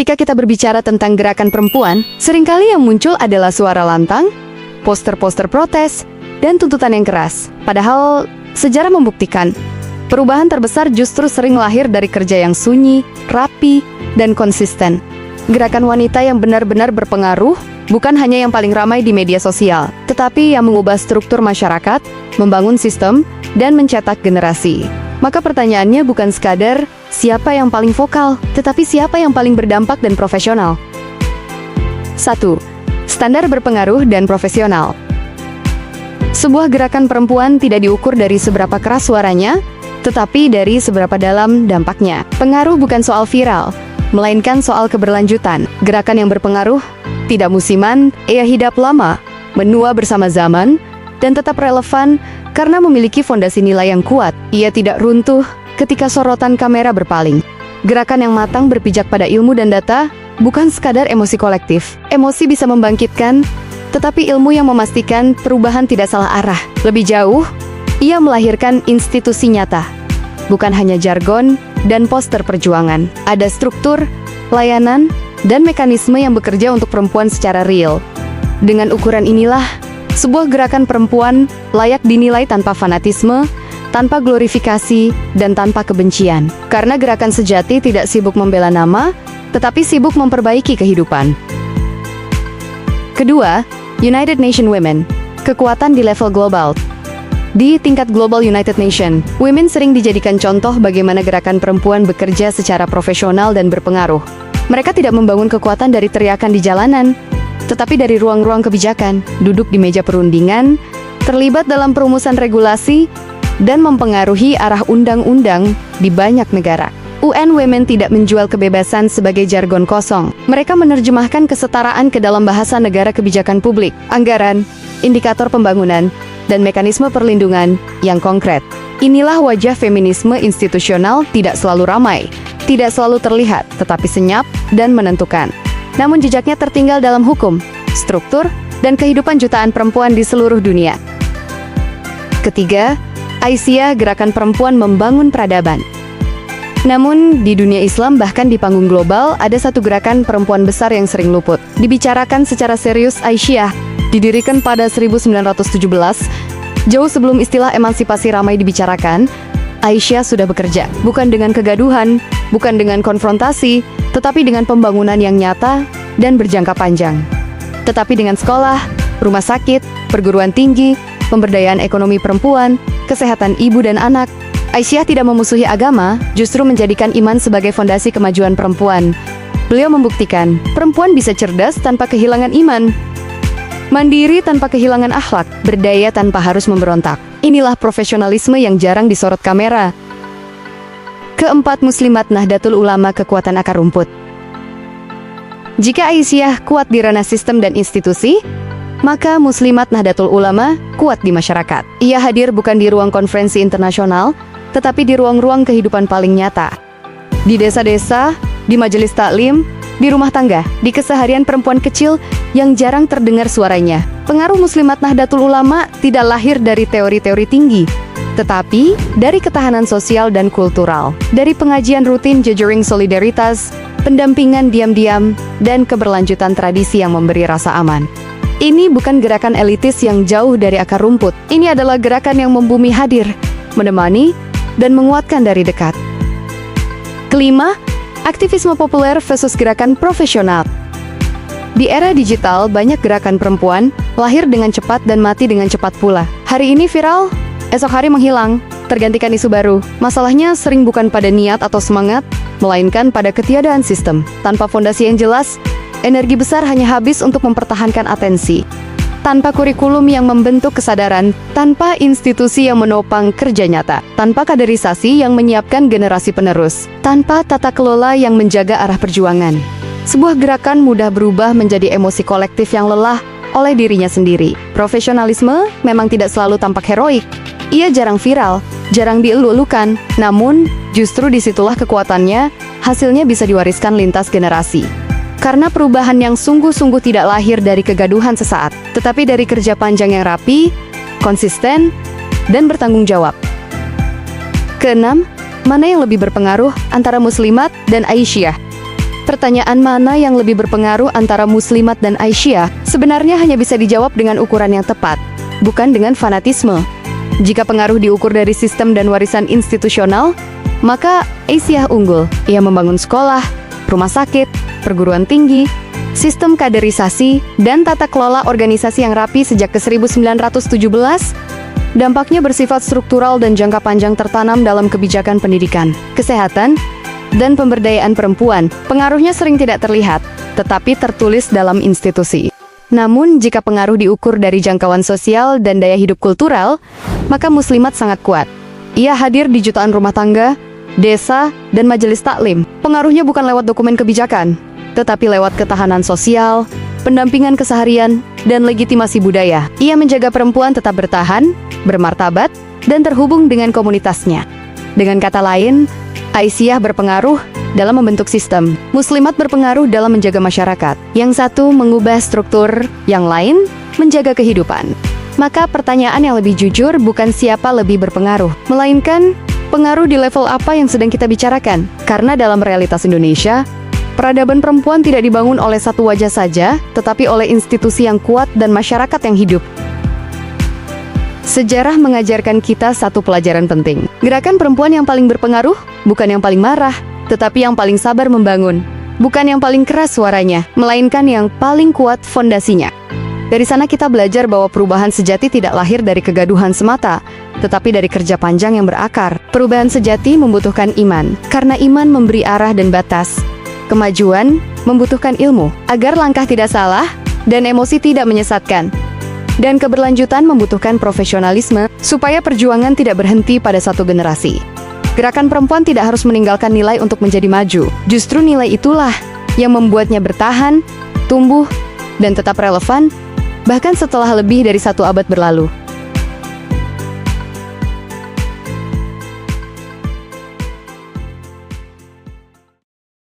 Ketika kita berbicara tentang gerakan perempuan, seringkali yang muncul adalah suara lantang, poster-poster protes, dan tuntutan yang keras. Padahal, sejarah membuktikan, perubahan terbesar justru sering lahir dari kerja yang sunyi, rapi, dan konsisten. Gerakan wanita yang benar-benar berpengaruh bukan hanya yang paling ramai di media sosial, tetapi yang mengubah struktur masyarakat, membangun sistem, dan mencetak generasi. Maka pertanyaannya bukan sekadar siapa yang paling vokal, tetapi siapa yang paling berdampak dan profesional. 1. Standar berpengaruh dan profesional. Sebuah gerakan perempuan tidak diukur dari seberapa keras suaranya, tetapi dari seberapa dalam dampaknya. Pengaruh bukan soal viral, melainkan soal keberlanjutan. Gerakan yang berpengaruh tidak musiman, ia hidup lama, menua bersama zaman, dan tetap relevan karena memiliki fondasi nilai yang kuat. Ia tidak runtuh ketika sorotan kamera berpaling. Gerakan yang matang berpijak pada ilmu dan data, bukan sekadar emosi kolektif. Emosi bisa membangkitkan, tetapi ilmu yang memastikan perubahan tidak salah arah. Lebih jauh, ia melahirkan institusi nyata, bukan hanya jargon dan poster perjuangan. Ada struktur, layanan, dan mekanisme yang bekerja untuk perempuan secara real. Dengan ukuran inilah, sebuah gerakan perempuan layak dinilai tanpa fanatisme, tanpa glorifikasi, dan tanpa kebencian. Karena gerakan sejati tidak sibuk membela nama, tetapi sibuk memperbaiki kehidupan. Kedua, United Nations Women, kekuatan di level global. Di tingkat Global United Nations, women sering dijadikan contoh bagaimana gerakan perempuan bekerja secara profesional dan berpengaruh. Mereka tidak membangun kekuatan dari teriakan di jalanan, tetapi dari ruang-ruang kebijakan, duduk di meja perundingan, terlibat dalam perumusan regulasi, dan mempengaruhi arah undang-undang di banyak negara. UN Women tidak menjual kebebasan sebagai jargon kosong. Mereka menerjemahkan kesetaraan ke dalam bahasa negara kebijakan publik, anggaran, indikator pembangunan, dan mekanisme perlindungan yang konkret. Inilah wajah feminisme institusional, tidak selalu ramai, tidak selalu terlihat, tetapi senyap dan menentukan. Namun jejaknya tertinggal dalam hukum, struktur, dan kehidupan jutaan perempuan di seluruh dunia. Ketiga, Aisyah, gerakan perempuan membangun peradaban. Namun, di dunia Islam bahkan di panggung global, ada satu gerakan perempuan besar yang sering luput. Dibicarakan secara serius. Aisyah didirikan pada 1917, jauh sebelum istilah emansipasi ramai dibicarakan. Aisyah sudah bekerja, bukan dengan kegaduhan, bukan dengan konfrontasi, tetapi dengan pembangunan yang nyata dan berjangka panjang. Tetapi dengan sekolah, rumah sakit, perguruan tinggi, pemberdayaan ekonomi perempuan, kesehatan ibu dan anak, Aisyah tidak memusuhi agama, justru menjadikan iman sebagai fondasi kemajuan perempuan. Beliau membuktikan, perempuan bisa cerdas tanpa kehilangan iman, mandiri tanpa kehilangan akhlak, berdaya tanpa harus memberontak. Inilah profesionalisme yang jarang disorot kamera. Keempat, Muslimat Nahdlatul Ulama, kekuatan akar rumput. Jika Aisyah kuat di ranah sistem dan institusi, maka Muslimat Nahdlatul Ulama kuat di masyarakat. Ia hadir bukan di ruang konferensi internasional, tetapi di ruang-ruang kehidupan paling nyata. Di desa-desa, di majelis taklim, di rumah tangga, di keseharian perempuan kecil yang jarang terdengar suaranya. Pengaruh Muslimat Nahdlatul Ulama tidak lahir dari teori-teori tinggi, tetapi dari ketahanan sosial dan kultural, dari pengajian rutin jejaring solidaritas, pendampingan diam-diam, dan keberlanjutan tradisi yang memberi rasa aman. Ini bukan gerakan elitis yang jauh dari akar rumput. Ini adalah gerakan yang membumi hadir, menemani, dan menguatkan dari dekat. Kelima, aktivisme populer versus gerakan profesional. Di era digital, banyak gerakan perempuan lahir dengan cepat dan mati dengan cepat pula. Hari ini viral, esok hari menghilang, tergantikan isu baru. Masalahnya sering bukan pada niat atau semangat, melainkan pada ketiadaan sistem. Tanpa fondasi yang jelas, energi besar hanya habis untuk mempertahankan atensi. Tanpa kurikulum yang membentuk kesadaran, tanpa institusi yang menopang kerja nyata, tanpa kaderisasi yang menyiapkan generasi penerus, tanpa tata kelola yang menjaga arah perjuangan, sebuah gerakan mudah berubah menjadi emosi kolektif yang lelah oleh dirinya sendiri. Profesionalisme memang tidak selalu tampak heroik. Ia jarang viral, jarang dielu-elukan, namun justru disitulah kekuatannya, hasilnya bisa diwariskan lintas generasi. Karena perubahan yang sungguh-sungguh tidak lahir dari kegaduhan sesaat, tetapi dari kerja panjang yang rapi, konsisten, dan bertanggung jawab. Keenam, mana yang lebih berpengaruh antara Muslimat dan Aisyah? Pertanyaan mana yang lebih berpengaruh antara Muslimat dan Aisyah sebenarnya hanya bisa dijawab dengan ukuran yang tepat, bukan dengan fanatisme. Jika pengaruh diukur dari sistem dan warisan institusional, maka Aisyah unggul. Ia membangun sekolah, rumah sakit, perguruan tinggi, sistem kaderisasi, dan tata kelola organisasi yang rapi sejak ke 1917. Dampaknya bersifat struktural dan jangka panjang tertanam dalam kebijakan pendidikan, kesehatan, dan pemberdayaan perempuan. Pengaruhnya sering tidak terlihat, tetapi tertulis dalam institusi. Namun, jika pengaruh diukur dari jangkauan sosial dan daya hidup kultural, maka Muslimat sangat kuat. Ia hadir di jutaan rumah tangga, desa, dan majelis taklim. Pengaruhnya bukan lewat dokumen kebijakan, tetapi lewat ketahanan sosial, pendampingan keseharian, dan legitimasi budaya. Ia menjaga perempuan tetap bertahan, bermartabat, dan terhubung dengan komunitasnya. Dengan kata lain, Aisyah berpengaruh dalam membentuk sistem, Muslimat berpengaruh dalam menjaga masyarakat. Yang satu mengubah struktur, yang lain menjaga kehidupan. Maka pertanyaan yang lebih jujur bukan siapa lebih berpengaruh, melainkan pengaruh di level apa yang sedang kita bicarakan. Karena dalam realitas Indonesia, peradaban perempuan tidak dibangun oleh satu wajah saja, tetapi oleh institusi yang kuat dan masyarakat yang hidup. Sejarah mengajarkan kita satu pelajaran penting. Gerakan perempuan yang paling berpengaruh bukan yang paling marah, tetapi yang paling sabar membangun. Bukan yang paling keras suaranya, melainkan yang paling kuat fondasinya. Dari sana kita belajar bahwa perubahan sejati tidak lahir dari kegaduhan semata, tetapi dari kerja panjang yang berakar. Perubahan sejati membutuhkan iman, karena iman memberi arah dan batas. Kemajuan membutuhkan ilmu, agar langkah tidak salah dan emosi tidak menyesatkan. Dan keberlanjutan membutuhkan profesionalisme, supaya perjuangan tidak berhenti pada satu generasi. Gerakan perempuan tidak harus meninggalkan nilai untuk menjadi maju. Justru nilai itulah yang membuatnya bertahan, tumbuh, dan tetap relevan, bahkan setelah lebih dari 1 abad berlalu.